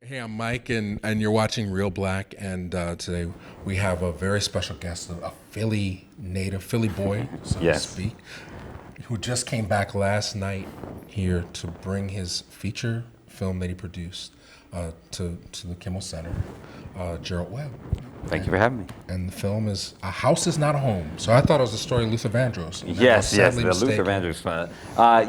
Hey, I'm Mike, and you're watching Real Black, and today we have a very special guest, a Philly native, Philly boy, so to speak, who just came back last night here to bring his feature film that he produced to the Kimmel Center, Gerald Webb. Thank you for having me. And the film is A House Is Not a Home. So I thought it was the story of Luther Vandross. Yes, the Luther Vandross.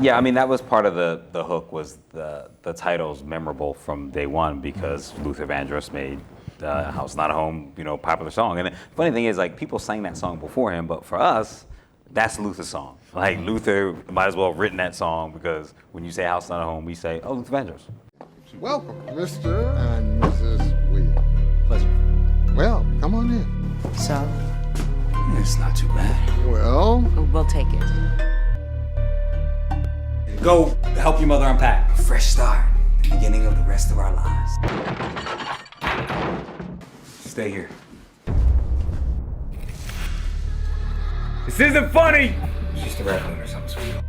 Yeah, I mean, that was part of the hook, was the title's memorable from day one because Luther Vandross made A House Is Not a Home, popular song. And the funny thing is, like, people sang that song before him, but for us, that's Luther's song. Like, Luther might as well have written that song because when you say House Is Not a Home, we say, oh, Luther Vandross. Welcome, Mr. and Mrs. Williams. Pleasure. Well, come on in. So? It's not too bad. Well? We'll take it. Go help your mother unpack. A fresh start, the beginning of the rest of our lives. Stay here. This isn't funny! She's just a red moon or something, sweetie.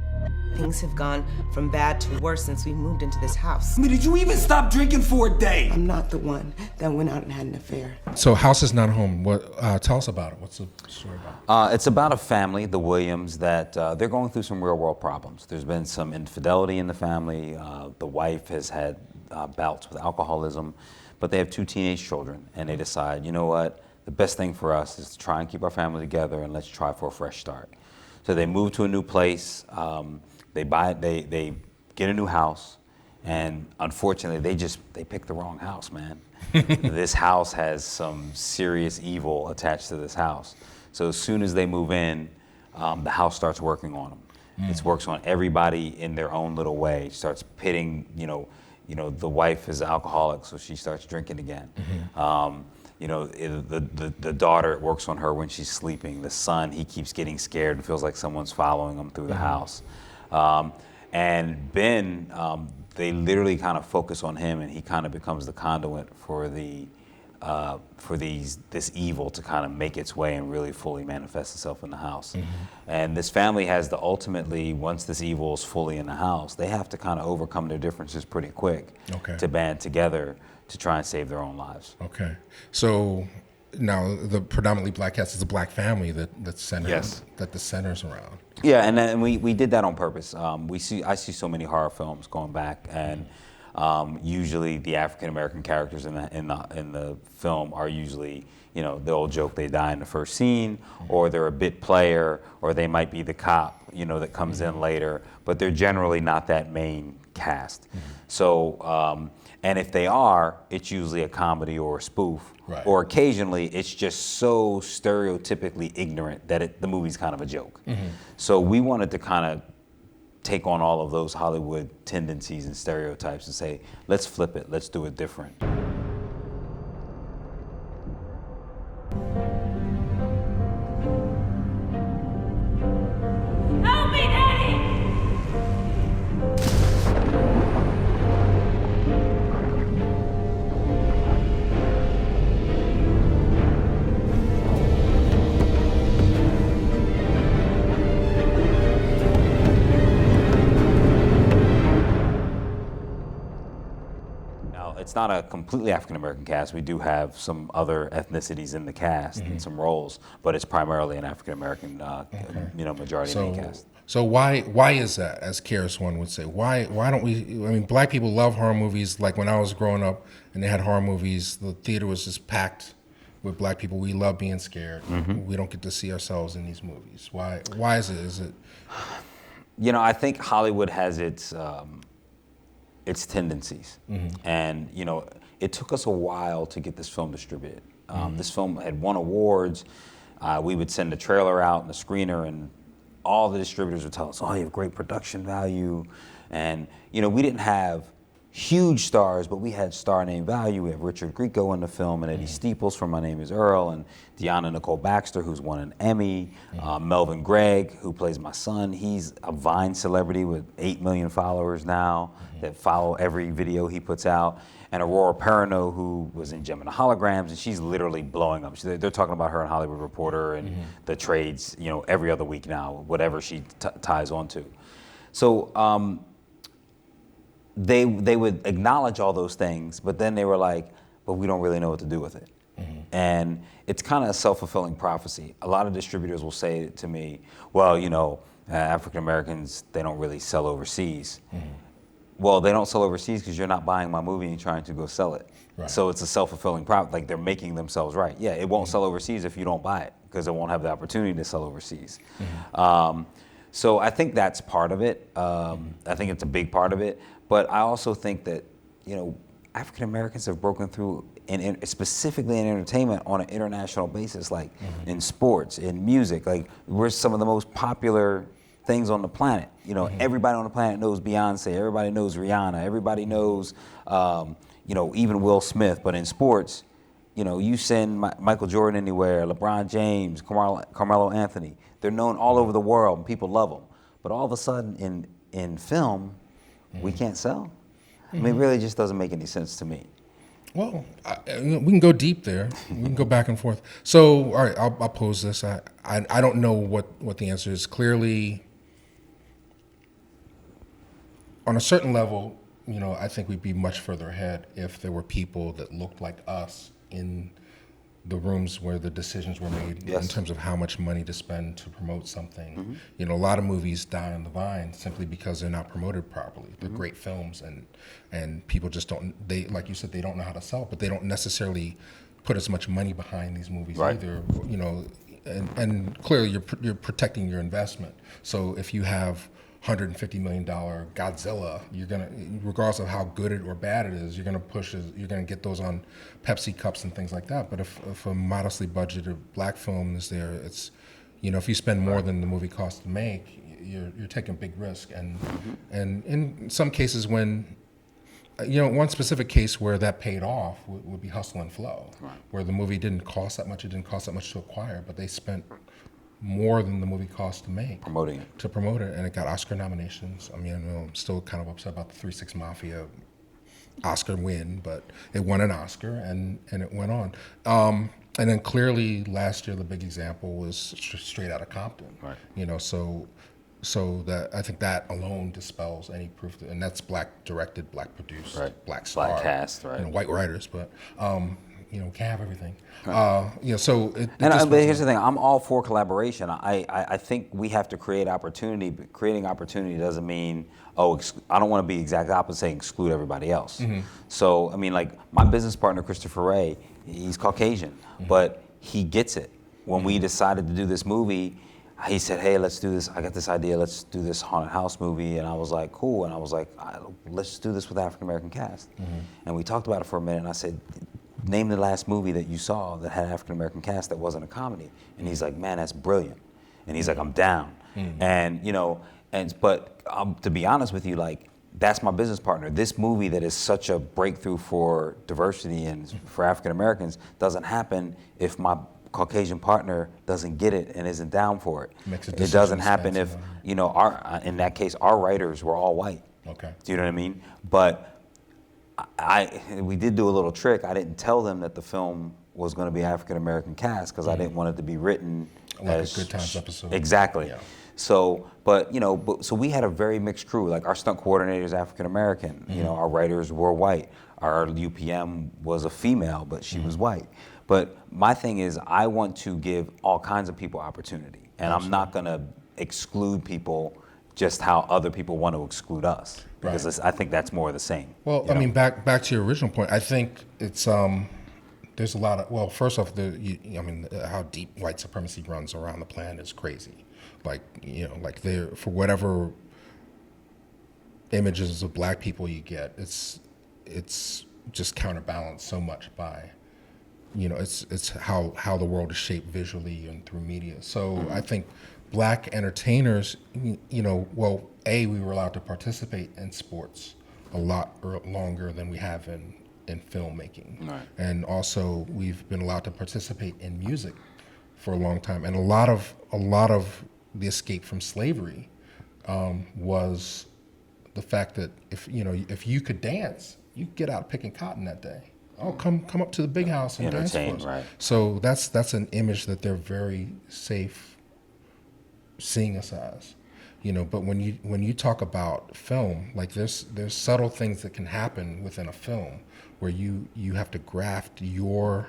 Things have gone from bad to worse since we moved into this house. I mean, did you even stop drinking for a day? I'm not the one that went out and had an affair. So House Is Not a Home. Tell us about it. What's the story about? It's about a family, the Williams, that they're going through some real world problems. There's been some infidelity in the family. The wife has had bouts with alcoholism, but they have 2 teenage children, and they decide, you know what, the best thing for us is to try and keep our family together and let's try for a fresh start. So they move to a new place. They get a new house, and unfortunately, they picked the wrong house, man. This house has some serious evil attached to this house. So as soon as they move in, the house starts working on them. It works on everybody in their own little way. It starts pitting, the wife is an alcoholic, so she starts drinking again. The daughter, it works on her when she's sleeping. The son, he keeps getting scared and feels like someone's following him through the house. And Ben, they literally kind of focus on him, and he kind of becomes the conduit for this evil to kind of make its way and really fully manifest itself in the house. And this family has to ultimately, once this evil is fully in the house, they have to kind of overcome their differences pretty quick to band together to try and save their own lives. Okay. So now the predominantly black cast is a black family that the center's around. Yeah, and we did that on purpose. I see so many horror films going back, and usually the African American characters in the film are usually, the old joke, they die in the first scene, or they're a bit player, or they might be the cop, that comes in later, but they're generally not that main cast. So, and if they are, it's usually a comedy or a spoof, or occasionally it's just so stereotypically ignorant that the movie's kind of a joke. So we wanted to kind of take on all of those Hollywood tendencies and stereotypes and say, let's flip it, let's do it different. Help me, Daddy! It's not a completely African-American cast. We do have some other ethnicities in the cast and some roles, but it's primarily an African-American, majority main cast. So why is that, as Karis One would say? Why don't we, black people love horror movies. Like when I was growing up and they had horror movies, the theater was just packed with black people. We love being scared. We don't get to see ourselves in these movies. Why is it? Is it? I think Hollywood has its tendencies. And, it took us a while to get this film distributed. This film had won awards. We would send a trailer out and a screener, and all the distributors would tell us, oh, you have great production value. And, we didn't have huge stars, but we had star name value. We have Richard Grieco in the film, and Eddie Steeples from My Name Is Earl, and Diahnna Nicole Baxter, who's won an Emmy. Melvin Gregg, who plays my son, he's a Vine celebrity with 8 million followers now that follow every video he puts out. And Aurora Perrineau, who was in Gem and the Holograms, and she's literally blowing up. They're talking about her in Hollywood Reporter and the trades, every other week now, whatever she ties onto. So they would acknowledge all those things, but then they were like, but we don't really know what to do with it. And it's kind of a self-fulfilling prophecy. A lot of distributors will say to me, well, you know, African Americans, they don't really sell overseas. Well, they don't sell overseas because you're not buying my movie and trying to go sell it. Right. So it's a self-fulfilling prophecy, like they're making themselves right. Yeah, it won't sell overseas if you don't buy it because it won't have the opportunity to sell overseas. So I think that's part of it. I think it's a big part of it. But I also think that, you know, African Americans have broken through, specifically in entertainment, on an international basis, like in sports, in music. Like, we're some of the most popular things on the planet. You know, everybody on the planet knows Beyonce. Everybody knows Rihanna. Everybody knows, you know, even Will Smith. But in sports, you know, you send Michael Jordan anywhere, LeBron James, Carmelo Anthony. They're known all over the world, and people love them. But all of a sudden, in film, we can't sell. I mean, it really just doesn't make any sense to me. Well, we can go deep there. We can go back and forth. So, all right, I'll pose this. I don't know what the answer is. Clearly, on a certain level, you know, I think we'd be much further ahead if there were people that looked like us in the rooms where the decisions were made in terms of how much money to spend to promote something. You know, a lot of movies die on the vine simply because they're not promoted properly. They're great films, and people just don't, they, like you said, they don't know how to sell it, but they don't necessarily put as much money behind these movies either, you know, and clearly you're protecting your investment. So if you have $150 million Godzilla, you're gonna, regardless of how good it or bad it is, you're gonna get those on Pepsi cups and things like that. But if a modestly budgeted black film is there, it's, you know, if you spend more than the movie costs to make, you're taking a big risk. And in some cases, when, you know, one specific case where that paid off would be Hustle and Flow, where the movie didn't cost that much, it didn't cost that much to acquire, but they spent more than the movie cost to make. To promote it, and it got Oscar nominations. I mean, you know, I'm still kind of upset about the 3 6 Mafia Oscar win, but it won an Oscar, and it went on. And then clearly last year the big example was Straight Outta Compton. You know, so that, I think that alone dispels any proof that, and that's black directed, black produced, black star, black cast, you know, white writers, but you know, can't have everything. You know, so but here's the thing: I'm all for collaboration. I think we have to create opportunity, but creating opportunity doesn't mean, I don't want to be exact opposite, saying exclude everybody else. So I mean, like, my business partner Christopher Ray, he's Caucasian, but he gets it. When we decided to do this movie, he said, hey, let's do this. I got this idea. Let's do this haunted house movie. And I was like, cool. And I was like, let's do this with African American cast. And we talked about it for a minute. And I said, name the last movie that you saw that had African American cast that wasn't a comedy. And he's like, man, that's brilliant. And he's like, I'm down. And you know, but to be honest with you, like, that's my business partner. This movie that is such a breakthrough for diversity and for African Americans doesn't happen if my Caucasian partner doesn't get it and isn't down for it. It doesn't happen if, you know, in that case, our writers were all white. Okay. Do you know what I mean? But we did do a little trick. I didn't tell them that the film was going to be African American cast because I didn't want it to be written like as a Good Times episode. Exactly. Yeah. So, but you know, so we had a very mixed crew. Like, our stunt coordinator is African American. You know, our writers were white. Our UPM was a female, but she was white. But my thing is, I want to give all kinds of people opportunity, and I'm not going to exclude people just how other people want to exclude us, because I think that's more of the same. Well, I mean, back to your original point, I think it's there's a lot of, well, first off, I mean, how deep white supremacy runs around the planet is crazy. Like, you know, like, there, for whatever images of black people you get, it's just counterbalanced so much by, you know, it's how the world is shaped visually and through media. So I think black entertainers, you know, well, we were allowed to participate in sports a lot longer than we have in filmmaking. And also we've been allowed to participate in music for a long time. And a lot of the escape from slavery was the fact that if you could dance, you could get out picking cotton that day. Oh, come up to the big house and dance for us. Right. So that's an image that they're very safe seeing us as. But when you talk about film, like there's subtle things that can happen within a film where you have to graft your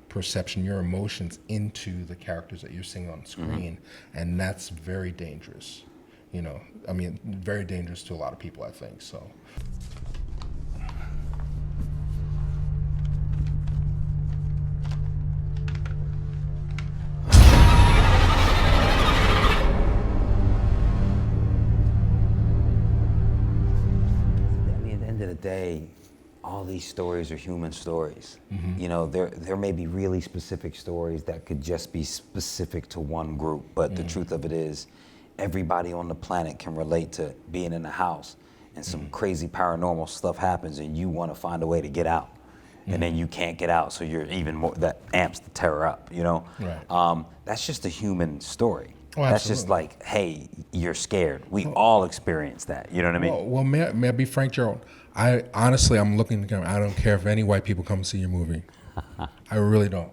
perception, your emotions into the characters that you're seeing on screen, and that's very dangerous. Very dangerous to a lot of people, I think. So. Day, all these stories are human stories. There may be really specific stories that could just be specific to one group, but the truth of it is everybody on the planet can relate to being in a house and some crazy paranormal stuff happens and you want to find a way to get out and then you can't get out, so you're even more, that amps the terror up, Right. That's just a human story. Oh, that's just like, hey, you're scared. We all experience that. You know what I mean? Well, may I be frank, Gerald? I'm looking to come. I don't care if any white people come see your movie. I really don't.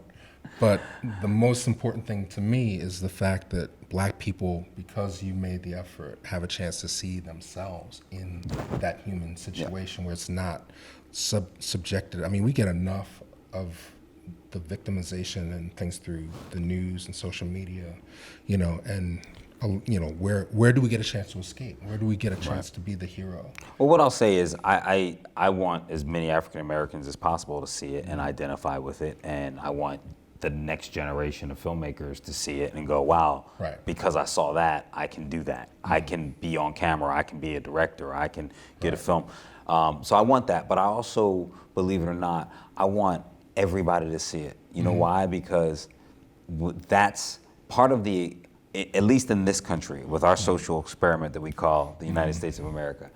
But the most important thing to me is the fact that black people, because you made the effort, have a chance to see themselves in that human situation where it's not subjected. I mean, we get enough of the victimization and things through the news and social media, and where do we get a chance to escape? Where do we get a chance to be the hero? Well, what I'll say is I want as many African Americans as possible to see it and identify with it, and I want the next generation of filmmakers to see it and go, wow, because I saw that, I can do that. I can be on camera, I can be a director, I can get a film. So I want that, but I also, believe it or not, I want everybody to see it. You know why? Because that's part of the, at least in this country, with our social experiment that we call the United States of America,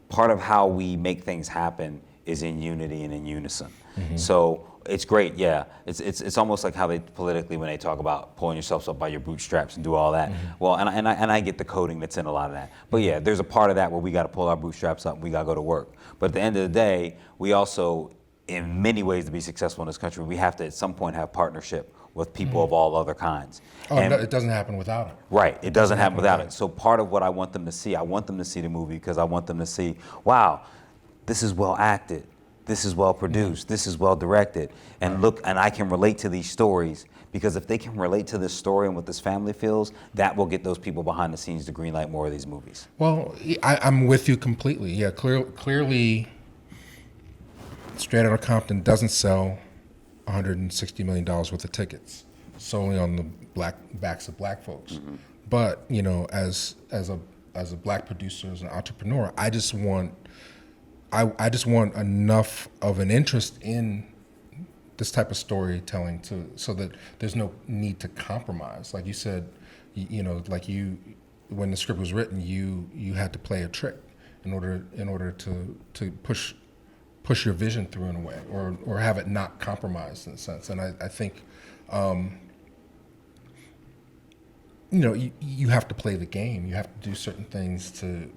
part of how we make things happen is in unity and in unison. So it's great, yeah. It's almost like how they politically, when they talk about pulling yourselves up by your bootstraps and do all that. Well, and I get the coding that's in a lot of that. But yeah, there's a part of that where we got to pull our bootstraps up and we got to go to work. But at the end of the day, we also, in many ways, to be successful in this country, we have to at some point have partnership with people of all other kinds. And it doesn't happen without it. Right, it doesn't happen without it. So part of what I want them to see, I want them to see the movie because I want them to see, wow, this is well acted, this is well produced, this is well directed, and look, and I can relate to these stories, because if they can relate to this story and what this family feels, that will get those people behind the scenes to greenlight more of these movies. Well, I'm with you completely. Yeah, clearly, Straight Outta Compton doesn't sell $160 million worth of tickets solely on the backs of black folks. But as a black producer, as an entrepreneur, I just want enough of an interest in this type of storytelling so that there's no need to compromise. Like you said, when the script was written, you had to play a trick in order to push your vision through in a way, or have it not compromised in a sense. And I think, you have to play the game. You have to do certain things to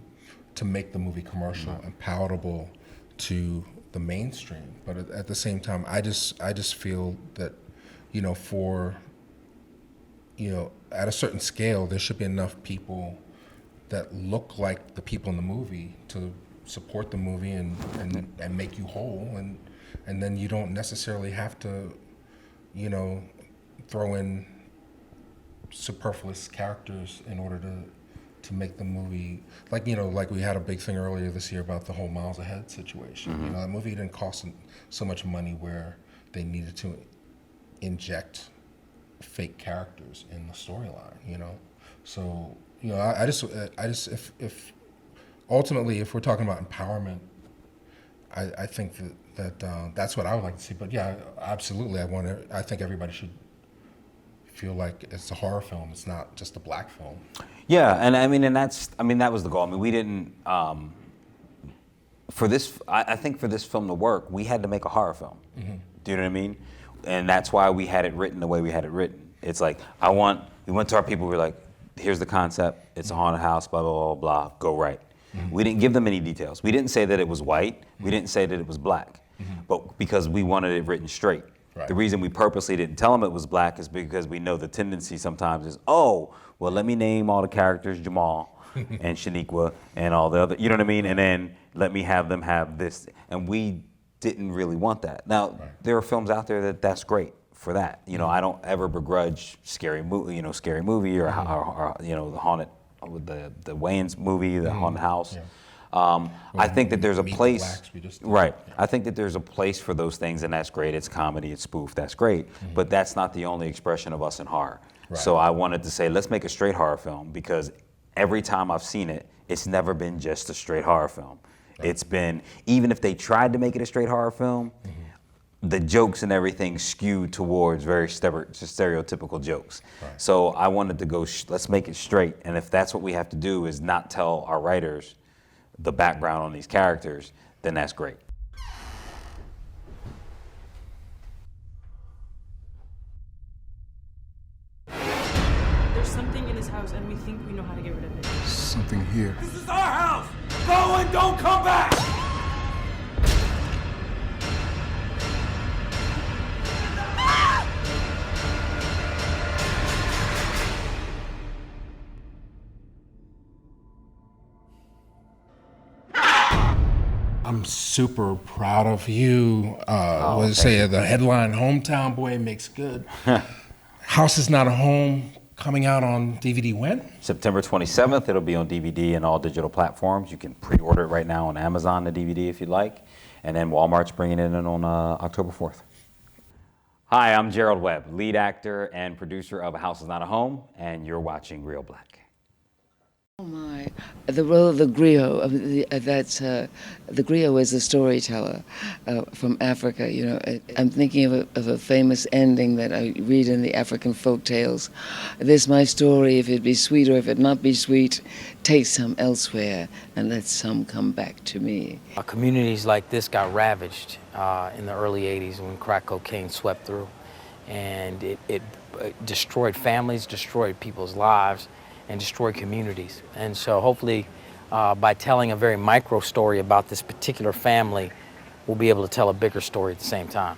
make the movie commercial and palatable to the mainstream. But at the same time, I just feel that, at a certain scale, there should be enough people that look like the people in the movie to support the movie and make you whole, and then you don't necessarily have to, throw in superfluous characters in order to make the movie, like we had a big thing earlier this year about the whole Miles Ahead situation. That movie didn't cost so much money where they needed to inject fake characters in the storyline. So I just if ultimately, if we're talking about empowerment, I think that that's what I would like to see. But yeah, absolutely, I think everybody should feel like it's a horror film. It's not just a black film. Yeah, and that was the goal. We didn't for this. I think for this film to work, we had to make a horror film. Do you know what I mean? And that's why we had it written the way we had it written. It's like we went to our people. We were like, here's the concept. It's a haunted house. Blah blah blah blah. Go write. We didn't give them any details. We didn't say that it was white. We didn't say that it was black, but because we wanted it written straight. Right. The reason we purposely didn't tell them it was black is because we know the tendency sometimes is, oh, well, let me name all the characters Jamal. and Shaniqua and all the other, you know what I mean? And then let me have them have this. And we didn't really want that. Now, there are films out there that's great for that. You know, I don't ever begrudge Scary Movie, or you know, the Haunted, with the Wayans movie, the Haunted House. I think that there's a place, right? I think that there's a place for those things, and that's great. It's comedy, it's spoof, that's great. But that's not the only expression of us in horror. So I wanted to say, let's make a straight horror film, because every time I've seen it, it's never been just a straight horror film. It's been, even if they tried to make it a straight horror film, the jokes and everything skewed towards very stereotypical jokes. So I wanted to go, let's make it straight. And if that's what we have to do, is not tell our writers the background on these characters, then that's great. There's something in this house, and we think we know how to get rid of it. Something here. This is our house! Go and don't come back! I'm super proud of you. The headline, Hometown Boy Makes Good. House is Not a Home, coming out on DVD when? September 27th, it'll be on DVD and all digital platforms. You can pre-order it right now on Amazon, the DVD, if you'd like. And then Walmart's bringing it in on October 4th. Hi, I'm Gerald Webb, lead actor and producer of A House is Not a Home, and you're watching Real Black. Oh my! The role of the griot. The griot is a storyteller from Africa. You know, I'm thinking of a famous ending that I read in the African folk tales. This my story. If it be sweet or if it not be sweet, take some elsewhere and let some come back to me. Communities like this got ravaged in the early '80s when crack cocaine swept through, and it destroyed families, destroyed people's lives, and destroy communities. And so hopefully by telling a very micro story about this particular family, we'll be able to tell a bigger story at the same time.